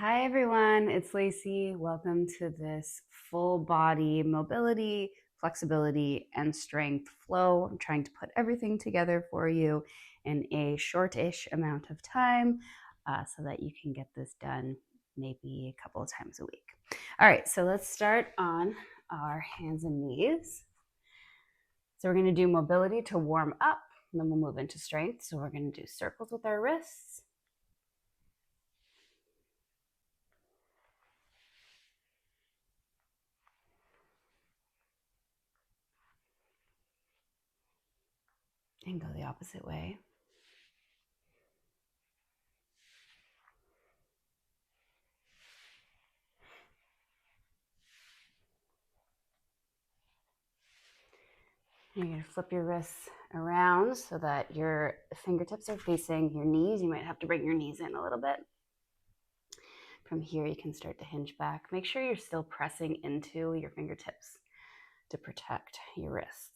Hi everyone, it's Lacey. Welcome to this full body mobility, flexibility, and strength flow. I'm trying to put everything together for you in a shortish amount of time so that you can get this done maybe a couple of times a week. All right, so let's start on our hands and knees. So we're going to do mobility to warm up, and then we'll move into strength. So we're going to do circles with our wrists. And go the opposite way. You're going to flip your wrists around so that your fingertips are facing your knees. You might have to bring your knees in a little bit. From here, you can start to hinge back. Make sure you're still pressing into your fingertips to protect your wrists.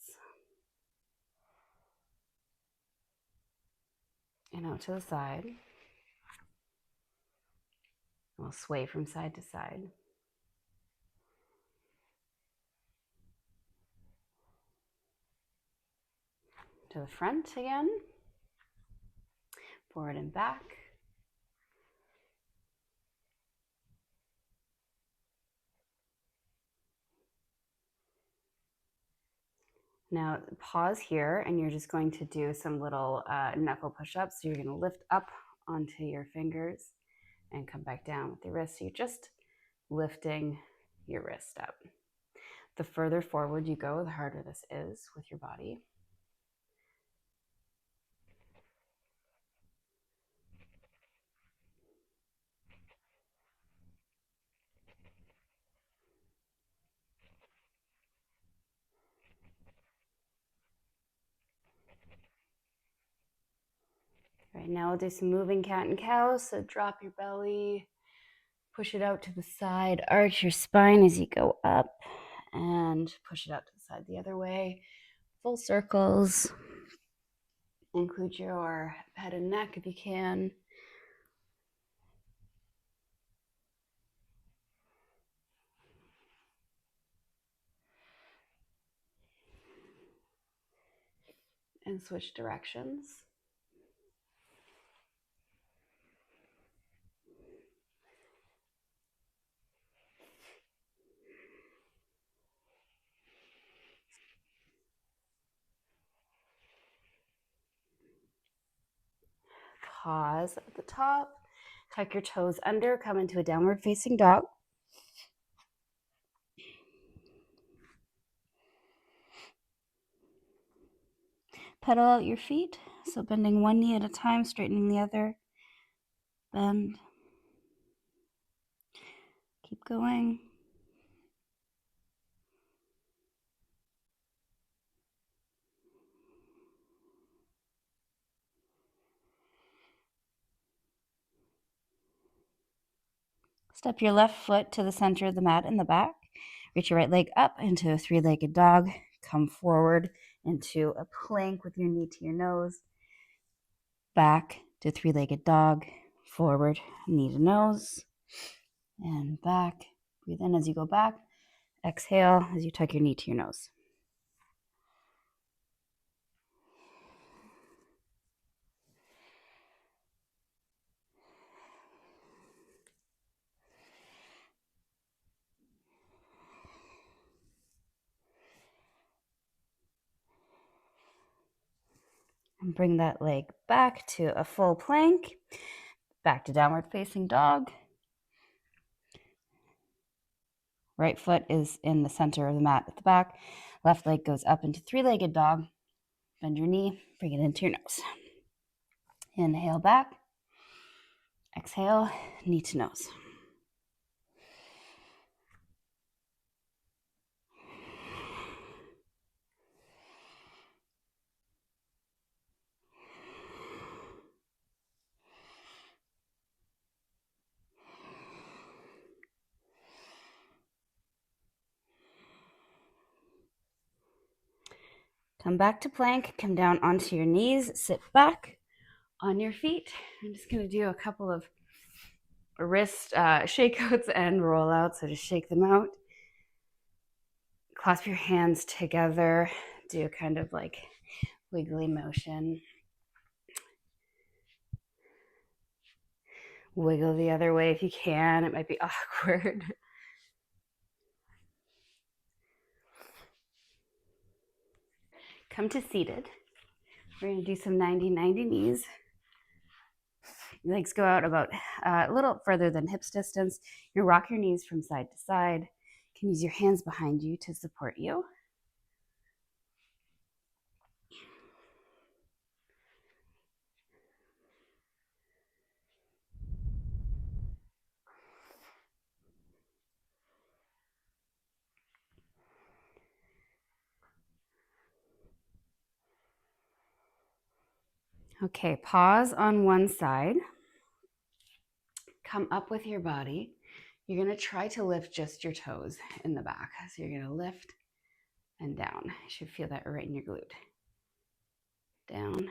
And out to the side. We'll sway from side to side. To the front again. Forward and back. Now pause here, and you're just going to do some little knuckle push-ups. So you're going to lift up onto your fingers and come back down with your wrist. So you're just lifting your wrist up. The further forward you go, the harder this is with your body. All right, now we'll do some moving cat and cow. So drop your belly, push it out to the side, arch your spine as you go up, and push it out to the side the other way. Full circles. Include your head and neck if you can. And switch directions. Pause at the top. Tuck your toes under, come into a downward facing dog. Pedal out your feet, so bending one knee at a time, straightening the other. Bend. Keep going. Step your left foot to the center of the mat in the back. Reach your right leg up into a three-legged dog. Come forward into a plank with your knee to your nose. Back to three-legged dog. Forward, knee to nose. And back. Breathe in as you go back. Exhale as you tuck your knee to your nose. And bring that leg back to a full plank. Back to downward facing dog. Right foot is in the center of the mat at the back. Left leg goes up into three-legged dog. Bend your knee, bring it into your nose. Inhale back. Exhale, knee to nose. Come back to plank, come down onto your knees, sit back on your feet. I'm just going to do a couple of wrist shakeouts and rollouts. So just shake them out. Clasp your hands together. Do kind of like wiggly motion. Wiggle the other way if you can. It might be awkward. Come to seated. We're going to do some 90-90 knees. Your legs go out about a little further than hips distance. You rock your knees from side to side. You can use your hands behind you to support you. Okay, pause on one side. Come up with your body. You're going to try to lift just your toes in the back. So you're going to lift and down. You should feel that right in your glute. Down,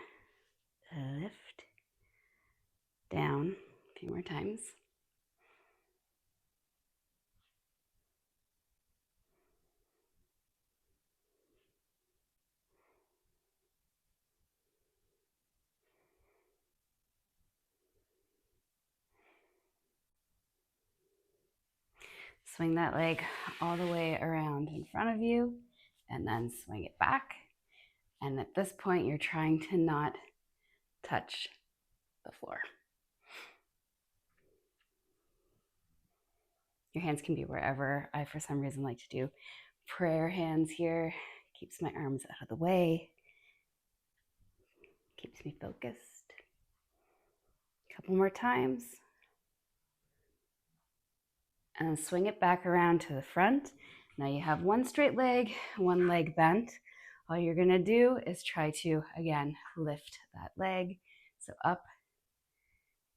lift, down. A few more times. Swing that leg all the way around in front of you and then swing it back. And at this point, you're trying to not touch the floor. Your hands can be wherever. I, for some reason, like to do prayer hands here. Keeps my arms out of the way. Keeps me focused. A couple more times. And swing it back around to the front. Now you have one straight leg, one leg bent. All you're gonna do is try to, again, lift that leg. So up,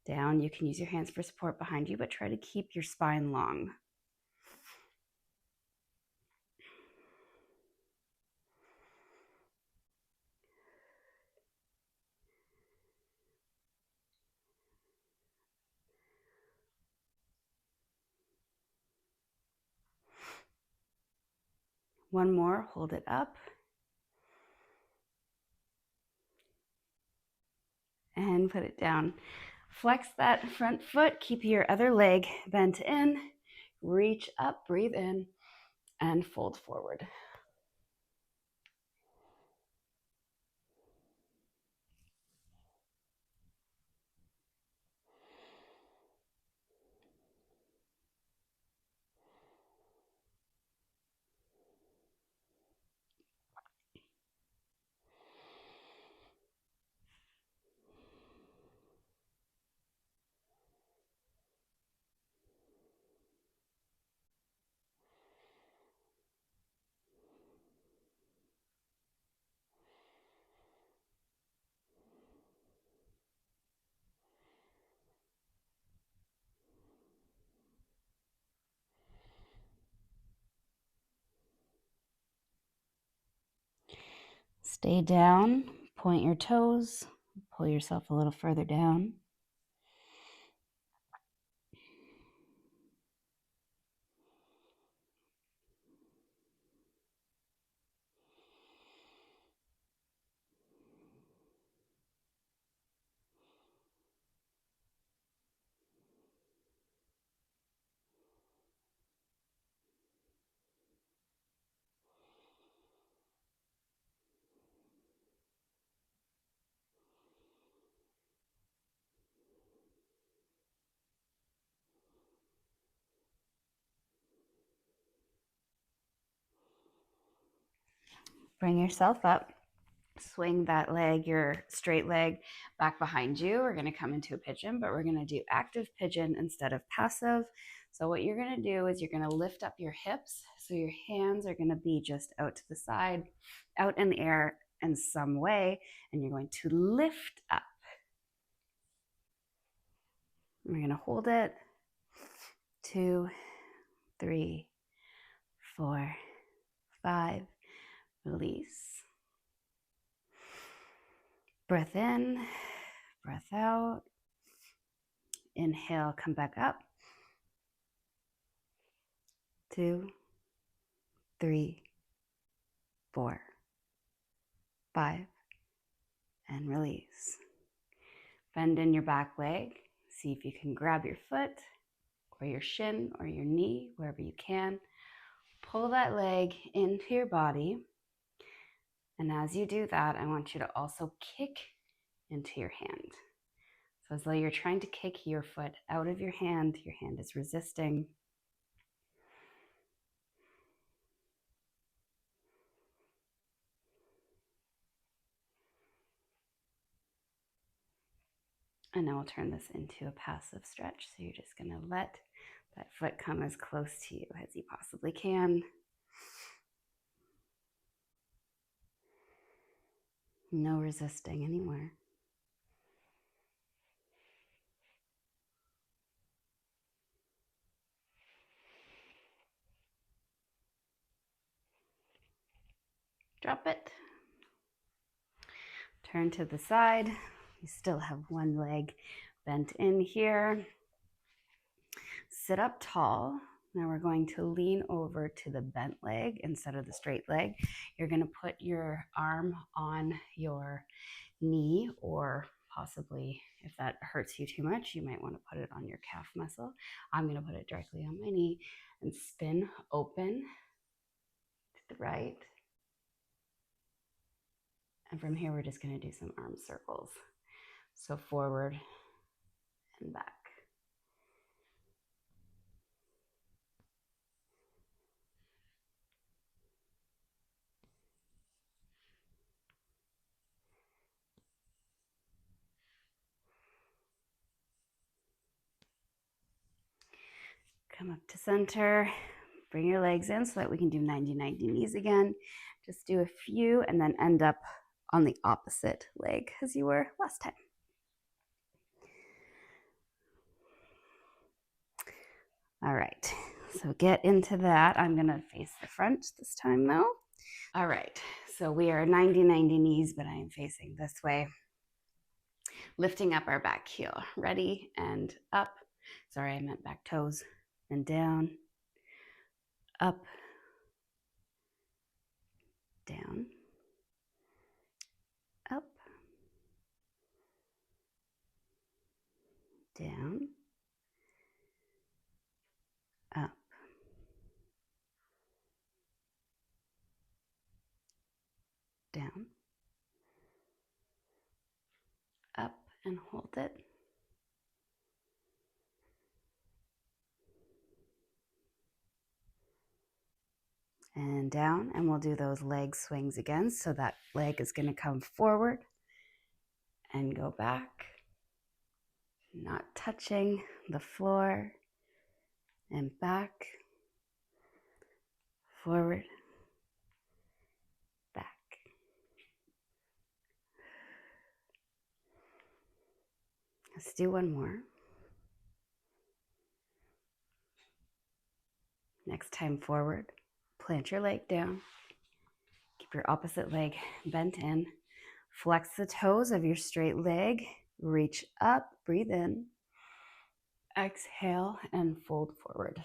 down. You can use your hands for support behind you, but try to keep your spine long. One more, hold it up. And put it down. Flex that front foot, keep your other leg bent in, reach up, breathe in, and fold forward. Stay down, point your toes, pull yourself a little further down. Bring yourself up. Swing that leg, your straight leg, back behind you. We're going to come into a pigeon, but we're going to do active pigeon instead of passive. So what you're going to do is you're going to lift up your hips. So your hands are going to be just out to the side, out in the air in some way, and you're going to lift up. We're going to hold it. 2, 3, 4, 5. Release. Breath in, breath out. Inhale, come back up. 2, 3, 4, 5, and release. Bend in your back leg. See if you can grab your foot or your shin or your knee, wherever you can. Pull that leg into your body. And as you do that, I want you to also kick into your hand. So as though you're trying to kick your foot out of your hand is resisting. And now we'll turn this into a passive stretch. So you're just gonna let that foot come as close to you as you possibly can. No resisting anymore. Drop it. Turn to the side. You still have one leg bent in here. Sit up tall. Now we're going to lean over to the bent leg instead of the straight leg. You're going to put your arm on your knee, or possibly if that hurts you too much, you might want to put it on your calf muscle. I'm going to put it directly on my knee and spin open to the right. And from here, we're just going to do some arm circles. So forward and back. Come up to center. Bring your legs in so that we can do 90-90 knees again. Just do a few and then end up on the opposite leg as you were last time. All right, so get into that. I'm gonna face the front this time though. All right, so we are 90-90 knees, but I am facing this way. Lifting up our back heel. Ready and up. Sorry, I meant back toes. And down, up, down, up, down, up, down, up, and hold it. And down, and we'll do those leg swings again. So that leg is going to come forward and go back, not touching the floor, and back, forward, back. Let's do one more. Next time forward, plant your leg down, keep your opposite leg bent in, flex the toes of your straight leg, reach up, breathe in, exhale, and fold forward.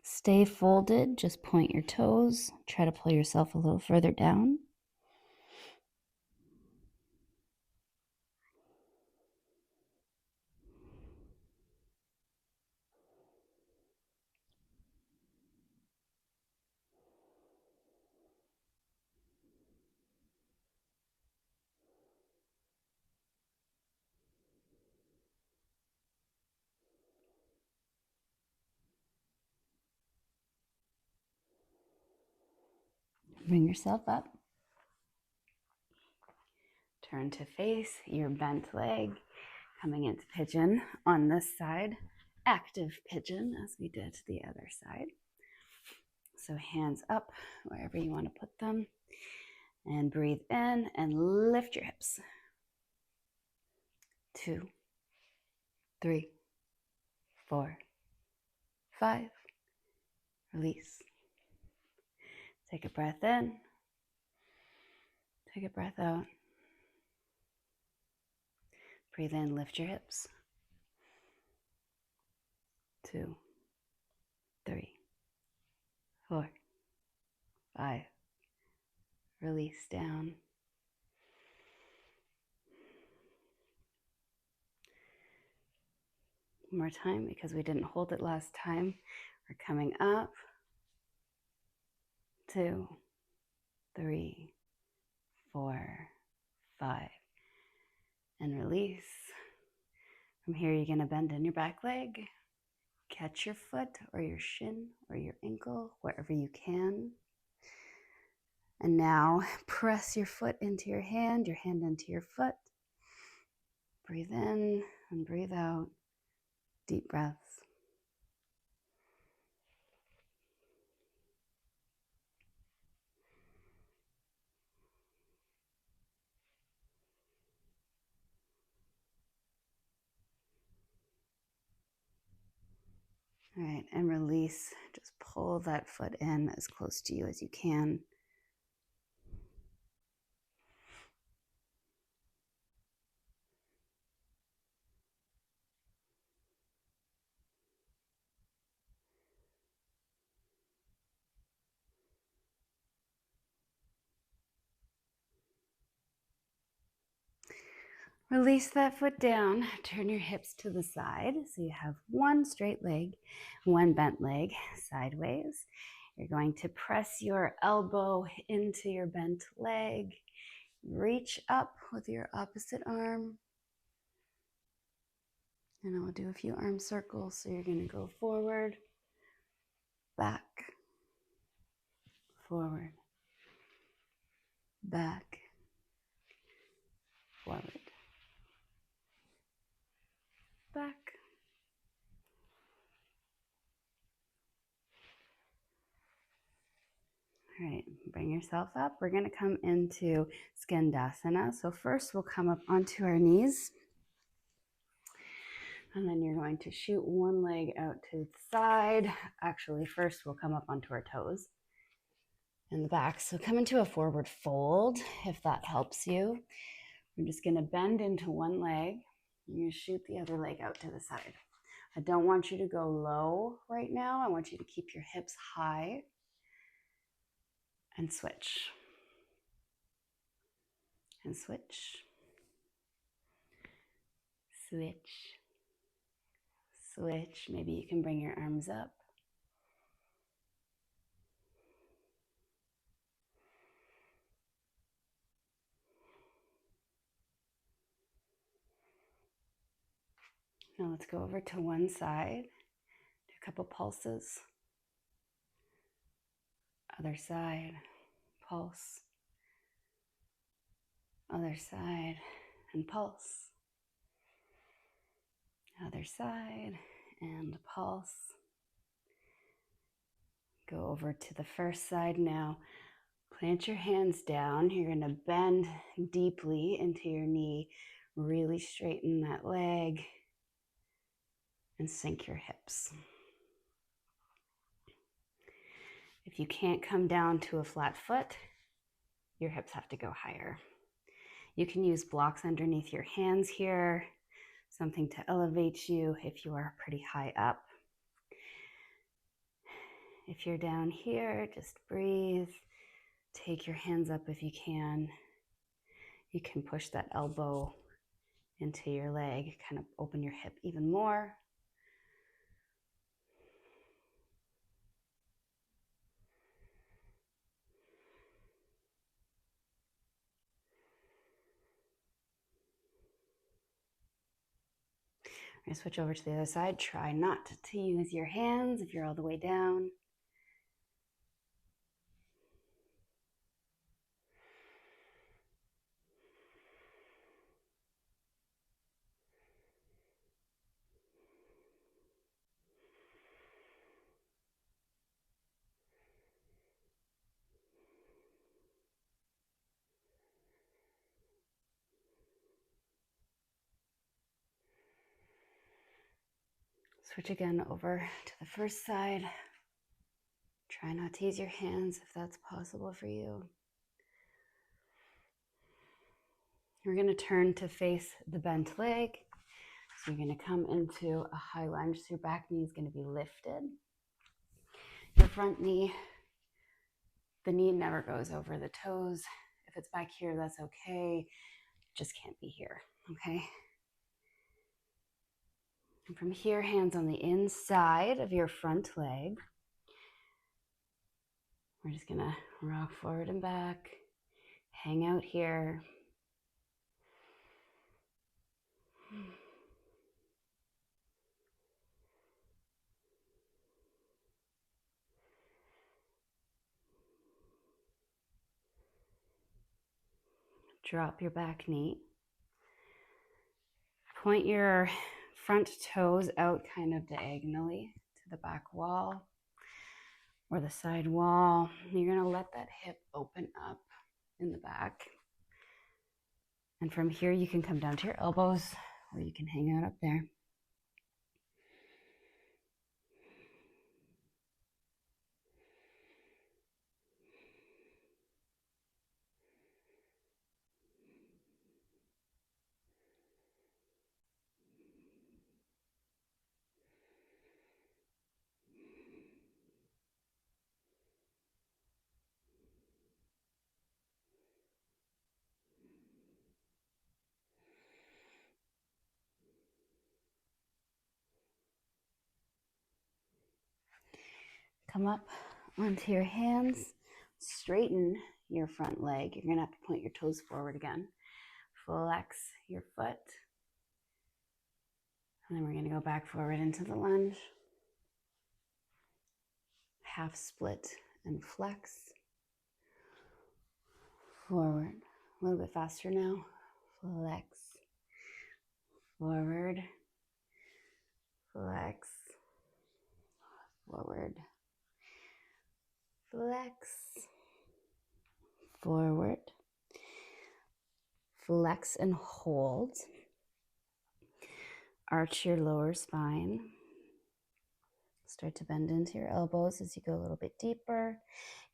Stay folded, just point your toes, try to pull yourself a little further down. Bring yourself up. Turn to face your bent leg, coming into pigeon on this side. Active pigeon as we did the other side. So hands up wherever you want to put them. And breathe in and lift your hips. 2, 3, 4, 5. Release. Take a breath in. Take a breath out. Breathe in, lift your hips. 2, 3, 4, 5. Release down. One more time because we didn't hold it last time. We're coming up. 2, 3, 4, 5. And release. From here, you're going to bend in your back leg. Catch your foot or your shin or your ankle, wherever you can. And now press your foot into your hand into your foot. Breathe in and breathe out. Deep breaths. All right, and release. Just pull that foot in as close to you as you can. Release that foot down. Turn your hips to the side so you have one straight leg, one bent leg sideways. You're going to press your elbow into your bent leg. Reach up with your opposite arm. And I'll do a few arm circles. So you're going to go forward, back, forward, back, forward, back. All right, bring yourself up. We're going to come into Scandasana. So first we'll come up onto our knees. And then you're going to shoot one leg out to the side. Actually, first we'll come up onto our toes in the back. So come into a forward fold if that helps you. We're just going to bend into one leg. You shoot the other leg out to the side. I don't want you to go low right now. I want you to keep your hips high. And switch. And switch. Switch. Switch. Maybe you can bring your arms up. Now let's go over to one side. Do a couple pulses. Other side. Pulse. Other side. And pulse. Other side. And pulse. Go over to the first side now. Plant your hands down. You're going to bend deeply into your knee. Really straighten that leg. And sink your hips. If you can't come down to a flat foot, your hips have to go higher. You can use blocks underneath your hands here, something to elevate you if you are pretty high up. If you're down here, just breathe. Take your hands up if you can. You can push that elbow into your leg, kind of open your hip even more. We're going to switch over to the other side. Try not to use your hands if you're all the way down. Switch again over to the first side. Try not to use your hands if that's possible for you. We're going to turn to face the bent leg. So you're going to come into a high lunge. So your back knee is going to be lifted. Your front knee, the knee never goes over the toes. If it's back here, that's okay. Just can't be here, okay? And from here, hands on the inside of your front leg. We're just going to rock forward and back, hang out here. Drop your back knee. Point your front toes out kind of diagonally to the back wall or the side wall. You're going to let that hip open up in the back. And from here, you can come down to your elbows or you can hang out up there. Come up onto your hands, straighten your front leg. You're going to have to point your toes forward again. Flex your foot. And then we're going to go back forward into the lunge. Half split and flex. Forward. A little bit faster now. Flex. Forward. Flex. Forward. Flex. Forward. Flex and hold. Arch your lower spine. Start to bend into your elbows as you go a little bit deeper.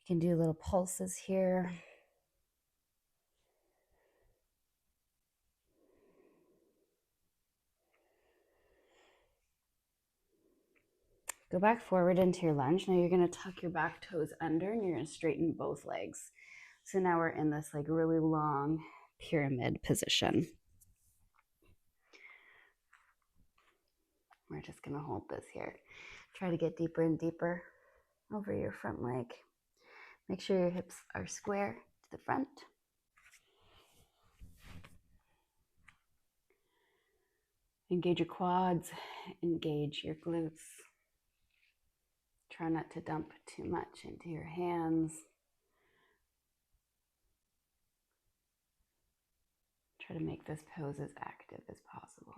You can do little pulses here. Go back forward into your lunge. Now you're going to tuck your back toes under and you're going to straighten both legs. So now we're in this like really long pyramid position. We're just going to hold this here. Try to get deeper and deeper over your front leg. Make sure your hips are square to the front. Engage your quads, engage your glutes. Try not to dump too much into your hands. Try to make this pose as active as possible.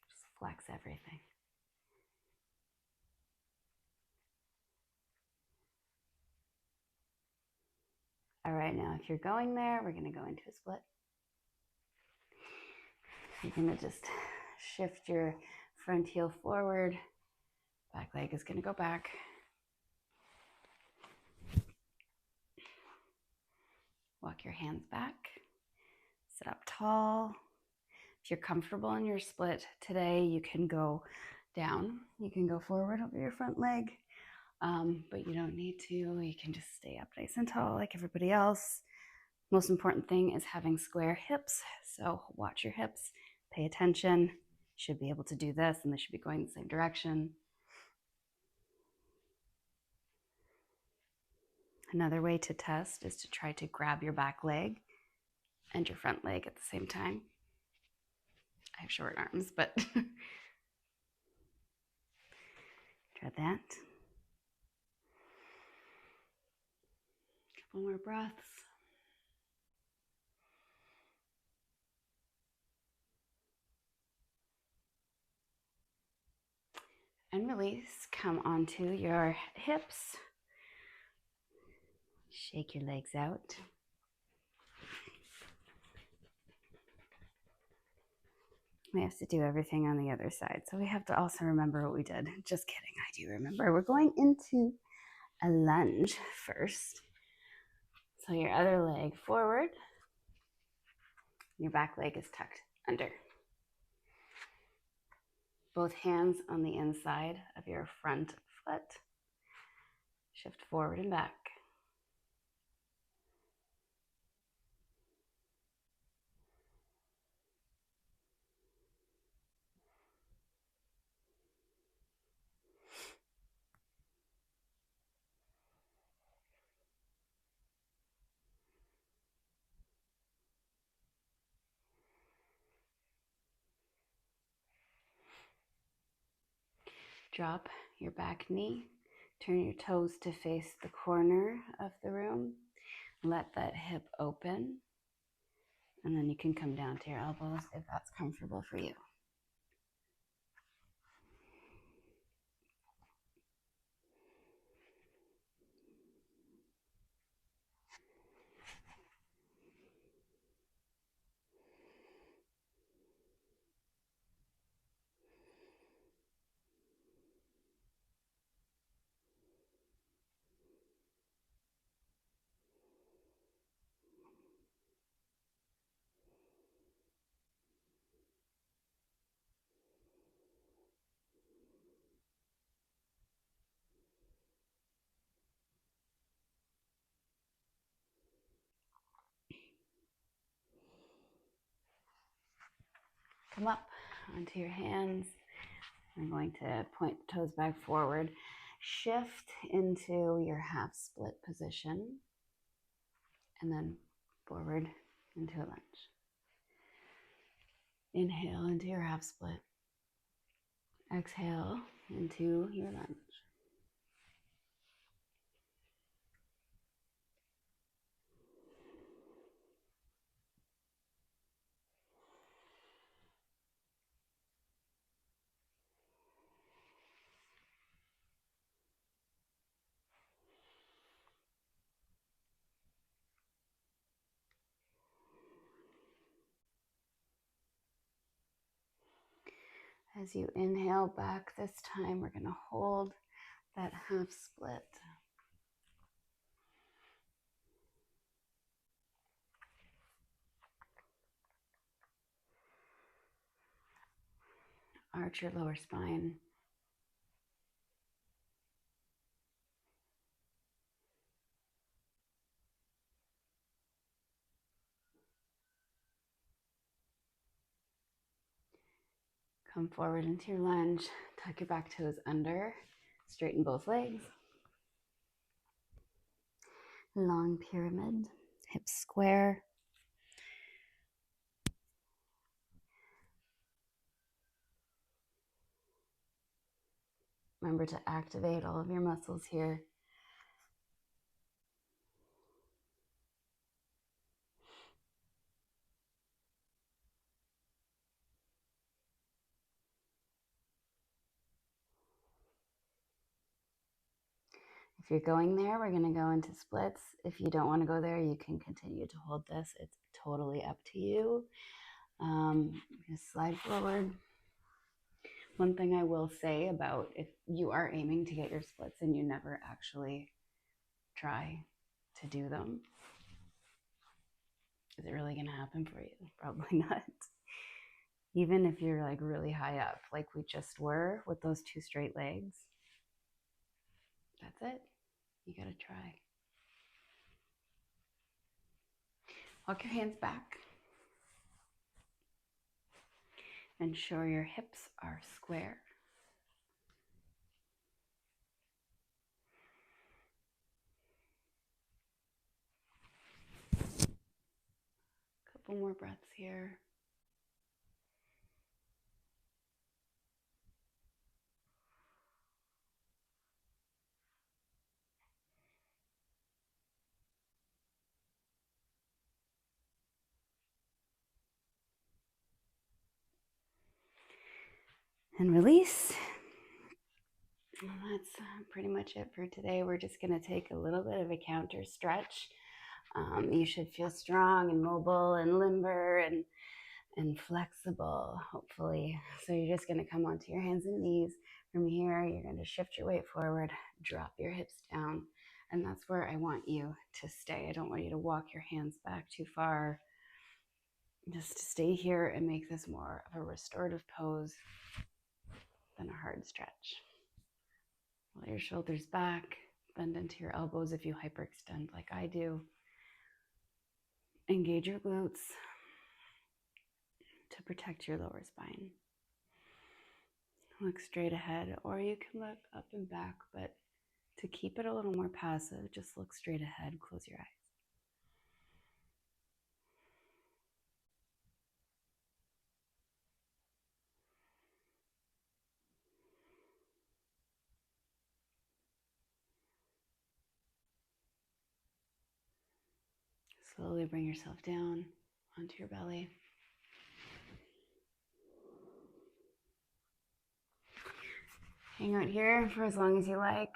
Just flex everything. All right, now if you're going there, we're going to go into a split. You're going to just shift your front heel forward. Back leg is going to go back. Walk your hands back. Sit up tall. If you're comfortable in your split today, you can go down. You can go forward over your front leg, but you don't need to. You can just stay up nice and tall like everybody else. Most important thing is having square hips. So watch your hips, pay attention. You should be able to do this and they should be going the same direction. Another way to test is to try to grab your back leg and your front leg at the same time. I have short arms, but try that. Couple more breaths. And release. Come onto your hips. Shake your legs out. We have to do everything on the other side. So we have to also remember what we did. Just kidding, I do remember. We're going into a lunge first. So your other leg forward. Your back leg is tucked under. Both hands on the inside of your front foot. Shift forward and back. Drop your back knee. Turn your toes to face the corner of the room. Let that hip open. And then you can come down to your elbows if that's comfortable for you. Come up onto your hands. We're going to point the toes back forward. Shift into your half split position. And then forward into a lunge. Inhale into your half split. Exhale into your lunge. As you inhale back this time, we're going to hold that half split. Arch your lower spine. Come forward into your lunge. Tuck your back toes under. Straighten both legs. Long pyramid. Hips square. Remember to activate all of your muscles here. If you're going there, we're going to go into splits. If you don't want to go there, you can continue to hold this. It's totally up to you. Just slide forward. One thing I will say about if you are aiming to get your splits and you never actually try to do them, is it really going to happen for you? Probably not. Even if you're like really high up, like we just were with those two straight legs, that's it. You got to try. Walk your hands back. Ensure your hips are square. Couple more breaths here. And release. Well, that's pretty much it for today. We're just going to take a little bit of a counter stretch. You should feel strong and mobile and limber and and flexible, hopefully. So you're just gonna come onto your hands and knees. From here, you're gonna shift your weight forward, drop your hips down, and that's where I want you to stay. I don't want you to walk your hands back too far. Just to stay here and make this more of a restorative pose than a hard stretch. Roll your shoulders back, bend into your elbows if you hyperextend like I do. Engage your glutes to protect your lower spine. Look straight ahead, or you can look up and back, but to keep it a little more passive, just look straight ahead, close your eyes. Slowly bring yourself down onto your belly. Hang out here for as long as you like.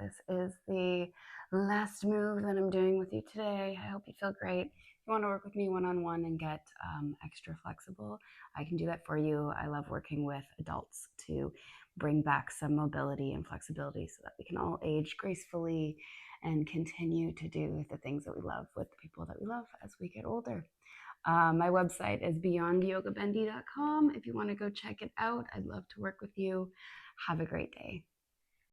This is the last move that I'm doing with you today. I hope you feel great. If you want to work with me one-on-one and get extra flexible, I can do that for you. I love working with adults to bring back some mobility and flexibility so that we can all age gracefully and continue to do the things that we love with the people that we love as we get older. My website is beyondyogabendy.com. If you want to go check it out, I'd love to work with you. Have a great day.